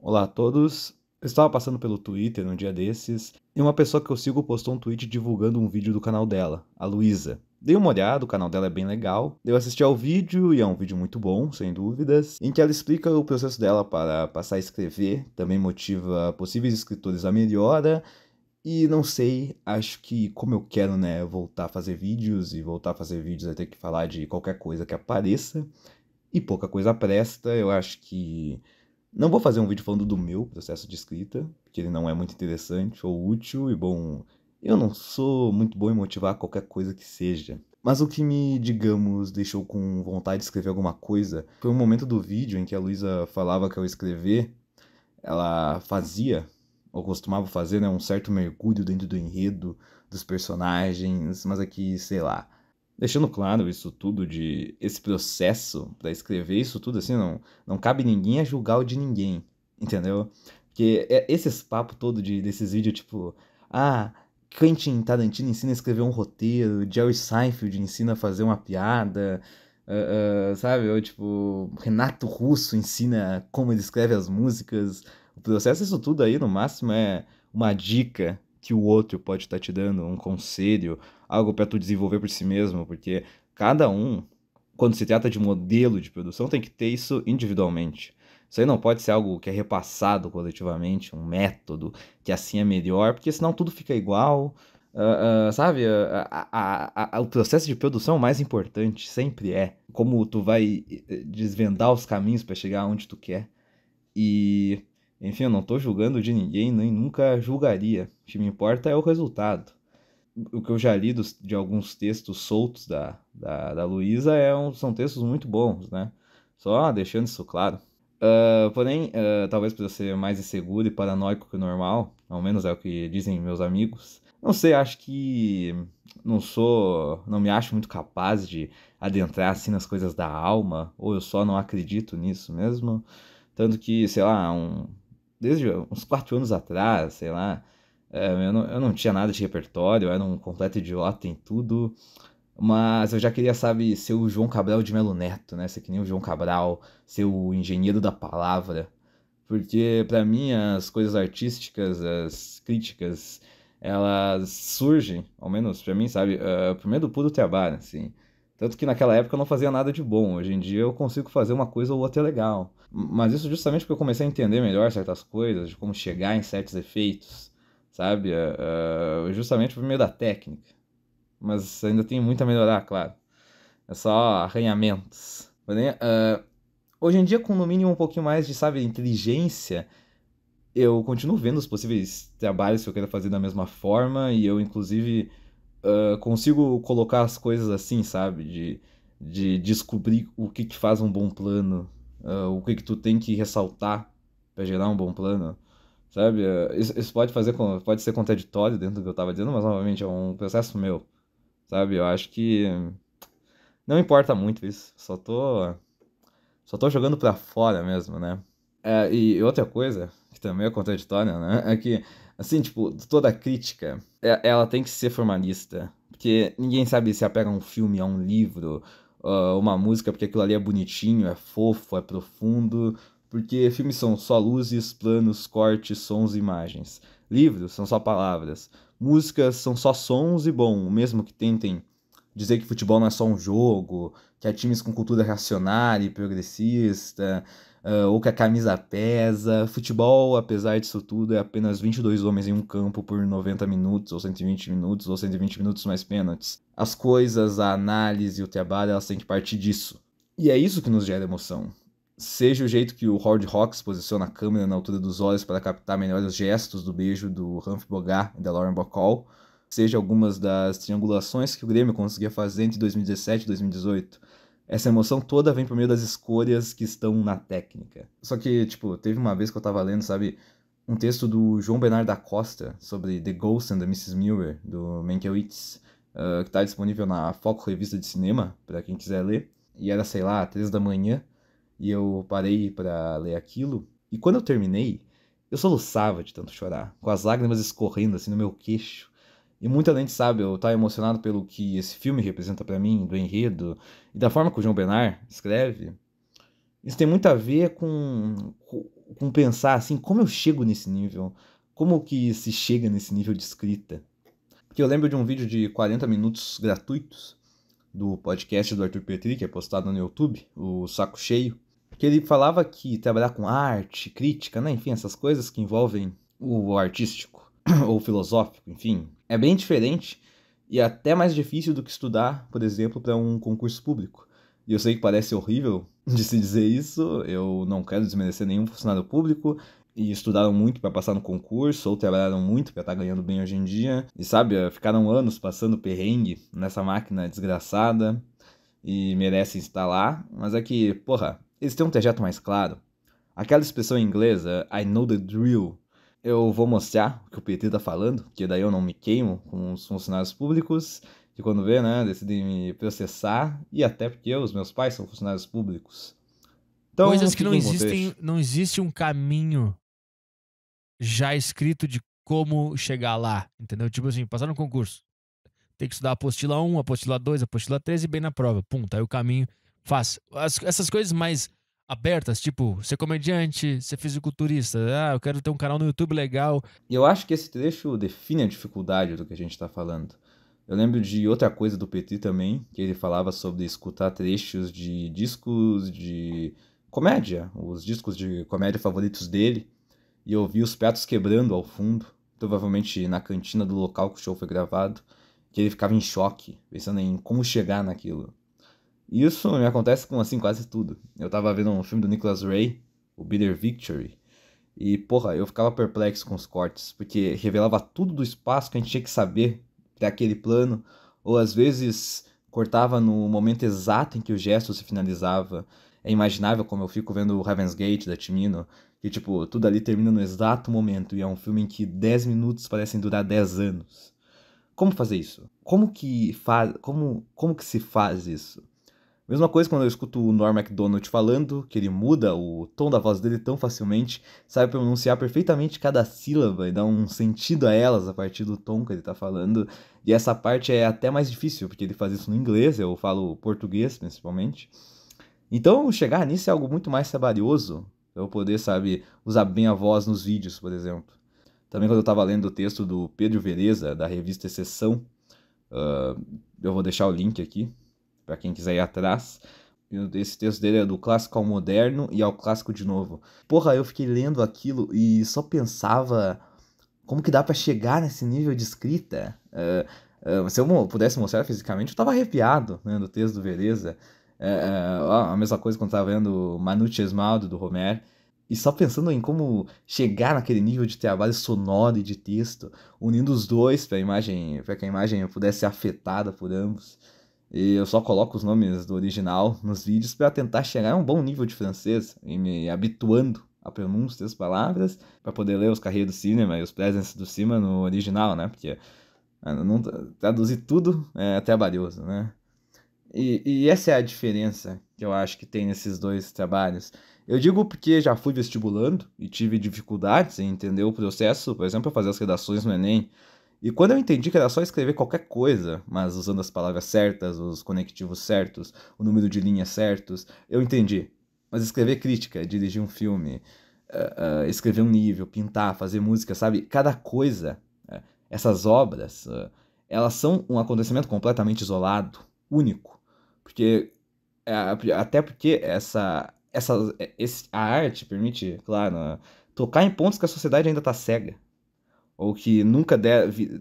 Olá a todos. Eu estava passando pelo Twitter um dia desses e uma pessoa que eu sigo postou um tweet divulgando um vídeo do canal dela, a Luísa. Dei uma olhada, o canal dela é bem legal. Eu assisti ao vídeo e é um vídeo muito bom, sem dúvidas, em que ela explica o processo dela para passar a escrever, também motiva possíveis escritores à melhora. E não sei, acho que como eu quero, né, voltar a fazer vídeos e voltar a fazer vídeos vai ter que falar de qualquer coisa que apareça e pouca coisa presta, eu acho que não vou fazer um vídeo falando do meu processo de escrita, porque ele não é muito interessante ou útil, e bom, eu não sou muito bom em motivar qualquer coisa que seja. Mas o que me, digamos, deixou com vontade de escrever alguma coisa foi um momento do vídeo em que a Luísa falava que ao escrever, ela fazia, ou costumava fazer, né, um certo mergulho dentro do enredo, dos personagens, mas aqui, sei lá, deixando claro isso tudo de esse processo para escrever isso tudo assim, não cabe ninguém a julgar o de ninguém, entendeu? Porque esses papos todo desses vídeos tipo, ah, Quentin Tarantino ensina a escrever um roteiro, Jerry Seinfeld ensina a fazer uma piada, sabe? Ou tipo, Renato Russo ensina como ele escreve as músicas. O processo, isso tudo aí, no máximo, é uma dica que o outro pode estar te dando, um conselho, algo para tu desenvolver por si mesmo, porque cada um, quando se trata de modelo de produção, tem que ter isso individualmente. Isso aí não pode ser algo que é repassado coletivamente, um método que assim é melhor, porque senão tudo fica igual. Sabe, o processo de produção é o mais importante, sempre é. Como tu vai desvendar os caminhos para chegar onde tu quer. E, enfim, eu não tô julgando de ninguém, nem nunca julgaria. O que me importa é o resultado. O que eu já li de alguns textos soltos da Luísa são textos muito bons, né? Só deixando isso claro. Porém, talvez por eu ser mais inseguro e paranoico que o normal, ao menos é o que dizem meus amigos, não sei, acho que não me acho muito capaz de adentrar assim nas coisas da alma, ou eu só não acredito nisso mesmo. Tanto que, sei lá, desde uns 4 anos atrás, sei lá, eu não tinha nada de repertório, eu era um completo idiota em tudo. Mas eu já queria, sabe, ser o João Cabral de Melo Neto, né? Ser que nem o João Cabral, ser o engenheiro da palavra. Porque, pra mim, as coisas artísticas, as críticas, elas surgem, ao menos pra mim, sabe, por meio do puro trabalho, assim. Tanto que naquela época eu não fazia nada de bom. Hoje em dia eu consigo fazer uma coisa ou outra legal. Mas isso justamente porque eu comecei a entender melhor certas coisas, de como chegar em certos efeitos, sabe? Justamente por meio da técnica. Mas ainda tem muito a melhorar, claro. É só arranhamentos. Porém, hoje em dia, com no mínimo um pouquinho mais de, sabe, inteligência, eu continuo vendo os possíveis trabalhos que eu quero fazer da mesma forma e eu, inclusive, consigo colocar as coisas assim, sabe? De descobrir o que faz um bom plano, o que tu tem que ressaltar para gerar um bom plano, sabe? Isso pode ser contraditório dentro do que eu tava dizendo, mas, novamente, é um processo meu, sabe? Eu acho que não importa muito isso, só tô jogando pra fora mesmo, né? E outra coisa, que também é contraditória, né? É que, assim, tipo, toda crítica, ela tem que ser formalista. Porque ninguém sabe se apega a um filme, a um livro, uma música, porque aquilo ali é bonitinho, é fofo, é profundo. Porque filmes são só luzes, planos, cortes, sons e imagens. Livros são só palavras. Músicas são só sons e, bom, mesmo que tentem dizer que futebol não é só um jogo, que há times com cultura reacionária e progressista, ou que a camisa pesa. Futebol, apesar disso tudo, é apenas 22 homens em um campo por 90 minutos, ou 120 minutos, ou 120 minutos mais pênaltis. As coisas, a análise e o trabalho, elas têm que partir disso. E é isso que nos gera emoção. Seja o jeito que o Howard Hawks posiciona a câmera na altura dos olhos para captar melhor os gestos do beijo do Humphrey Bogart e da Lauren Bacall, seja algumas das triangulações que o Grêmio conseguia fazer entre 2017 e 2018. Essa emoção toda vem por meio das escolhas que estão na técnica. Só que, tipo, teve uma vez que eu tava lendo, sabe, um texto do João Bernardo da Costa sobre The Ghost and the Mrs. Muir, do Mankiewicz, que tá disponível na Foco Revista de Cinema, para quem quiser ler. E era, sei lá, 3 da manhã, e eu parei para ler aquilo. E quando eu terminei, eu soluçava de tanto chorar, com as lágrimas escorrendo assim no meu queixo. E muita gente sabe, eu tava emocionado pelo que esse filme representa pra mim, do enredo, e da forma que o João Bernard escreve. Isso tem muito a ver com com pensar assim, como eu chego nesse nível? Como que se chega nesse nível de escrita? Porque eu lembro de um vídeo de 40 minutos gratuitos do podcast do Arthur Petri, que é postado no YouTube, o Saco Cheio, que ele falava que trabalhar com arte, crítica, né, enfim, essas coisas que envolvem o artístico ou filosófico, enfim, é bem diferente e até mais difícil do que estudar, por exemplo, para um concurso público. E eu sei que parece horrível de se dizer isso, eu não quero desmerecer nenhum funcionário público, e estudaram muito para passar no concurso, ou trabalharam muito para estar ganhando bem hoje em dia, e sabe, ficaram anos passando perrengue nessa máquina desgraçada, e merecem estar lá, mas é que, porra, eles têm um trajeto mais claro. Aquela expressão em inglês, I know the drill, eu vou mostrar o que o PT tá falando, que daí eu não me queimo com os funcionários públicos, que quando vê, né, decidem me processar, e até porque os meus pais são funcionários públicos. Então, Coisas que não fica um existem, contexto. não existe um caminho já escrito de como chegar lá, entendeu? Tipo assim, passar no concurso. Tem que estudar a apostila 1, apostila 2, apostila 3 e bem na prova. Pum, tá aí o caminho fácil. Essas coisas mais abertas, tipo, ser comediante, ser fisiculturista. Ah, eu quero ter um canal no YouTube legal. E eu acho que esse trecho define a dificuldade do que a gente está falando. Eu lembro de outra coisa do Petit também, que ele falava sobre escutar trechos de discos de comédia, os discos de comédia favoritos dele, e ouvir os pratos quebrando ao fundo, provavelmente na cantina do local que o show foi gravado, que ele ficava em choque, pensando em como chegar naquilo. E isso me acontece com, assim, quase tudo. Eu tava vendo um filme do Nicholas Ray, o Bitter Victory, e, porra, eu ficava perplexo com os cortes, porque revelava tudo do espaço que a gente tinha que saber para aquele plano, ou às vezes cortava no momento exato em que o gesto se finalizava. É imaginável como eu fico vendo o Heaven's Gate da Timino, que, tipo, tudo ali termina no exato momento, e é um filme em que 10 minutos parecem durar 10 anos. Como fazer isso? Como que se faz isso? Mesma coisa quando eu escuto o Norm Macdonald falando, que ele muda o tom da voz dele tão facilmente, sabe pronunciar perfeitamente cada sílaba e dar um sentido a elas a partir do tom que ele tá falando. E essa parte é até mais difícil, porque ele faz isso no inglês, eu falo português principalmente. Então, chegar nisso é algo muito mais trabalhoso, pra eu poder, sabe, usar bem a voz nos vídeos, por exemplo. Também quando eu tava lendo o texto do Pedro Vereza, da revista Exceção, eu vou deixar o link aqui, para quem quiser ir atrás. Esse texto dele é do clássico ao moderno e ao clássico de novo. Porra, eu fiquei lendo aquilo e só pensava como que dá para chegar nesse nível de escrita. Se eu pudesse mostrar fisicamente, eu tava arrepiado, né, do texto do Vereza. A mesma coisa quando eu tava vendo Manucci Esmaldo, do Homer. E só pensando em como chegar naquele nível de trabalho sonoro e de texto, unindo os dois para que a imagem pudesse ser afetada por ambos. E eu só coloco os nomes do original nos vídeos para tentar chegar a um bom nível de francês e me habituando à pronúncia das palavras para poder ler os Carrés do Cinema e os Presents do Cima no original, né? Porque não, traduzir tudo é trabalhoso, né? E essa é a diferença que eu acho que tem nesses dois trabalhos. Eu digo porque já fui vestibulando e tive dificuldades em entender o processo, por exemplo, fazer as redações no Enem. E quando eu entendi que era só escrever qualquer coisa, mas usando as palavras certas, os conectivos certos, o número de linhas certos, eu entendi. Mas escrever crítica, dirigir um filme, escrever um livro, pintar, fazer música, sabe? Cada coisa, essas obras, elas são um acontecimento completamente isolado, único. Porque, até porque a arte permite, claro, tocar em pontos que a sociedade ainda está cega ou que nunca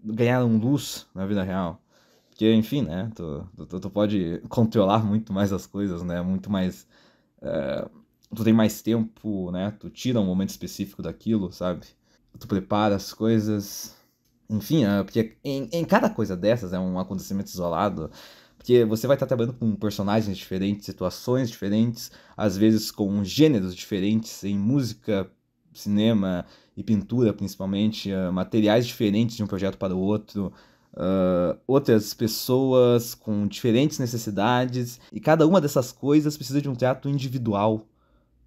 ganharam luz na vida real. Porque, enfim, né, tu pode controlar muito mais as coisas, né, muito mais... tu tem mais tempo, né, tu tira um momento específico daquilo, sabe? Tu prepara as coisas... Enfim, porque em cada coisa dessas é um acontecimento isolado, porque você vai estar trabalhando com personagens diferentes, situações diferentes, às vezes com gêneros diferentes, em música, cinema e pintura principalmente, materiais diferentes de um projeto para o outro, outras pessoas com diferentes necessidades, e cada uma dessas coisas precisa de um trato individual,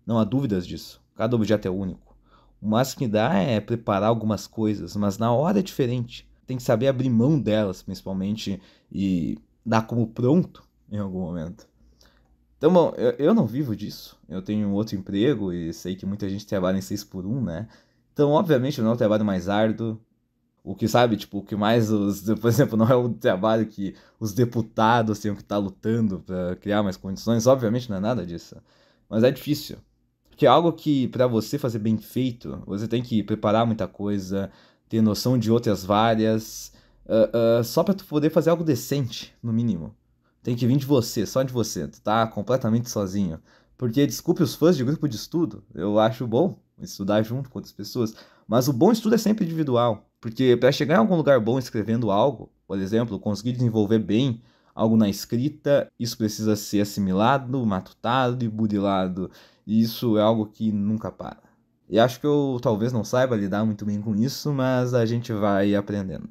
não há dúvidas disso, cada objeto é único. O máximo que dá é preparar algumas coisas, mas na hora é diferente. Tem que saber abrir mão delas, principalmente, e dar como pronto em algum momento. Então, bom, eu não vivo disso. Eu tenho outro emprego e sei que muita gente trabalha em 6 por 1, né? Então, obviamente, não é o trabalho mais árduo. O que, sabe, tipo, o que mais por exemplo, não é o trabalho que os deputados tenham que estar lutando para criar mais condições. Obviamente, não é nada disso. Mas é difícil. Porque é algo que, para você fazer bem feito, você tem que preparar muita coisa, ter noção de outras várias, só para tu poder fazer algo decente, no mínimo. Tem que vir de você, só de você. Tu tá completamente sozinho. Porque, desculpe os fãs de grupo de estudo, eu acho bom estudar junto com outras pessoas, mas o bom estudo é sempre individual. Porque para chegar em algum lugar bom escrevendo algo, por exemplo, conseguir desenvolver bem algo na escrita, isso precisa ser assimilado, matutado e burilado. E isso é algo que nunca para. E acho que eu talvez não saiba lidar muito bem com isso, mas a gente vai aprendendo.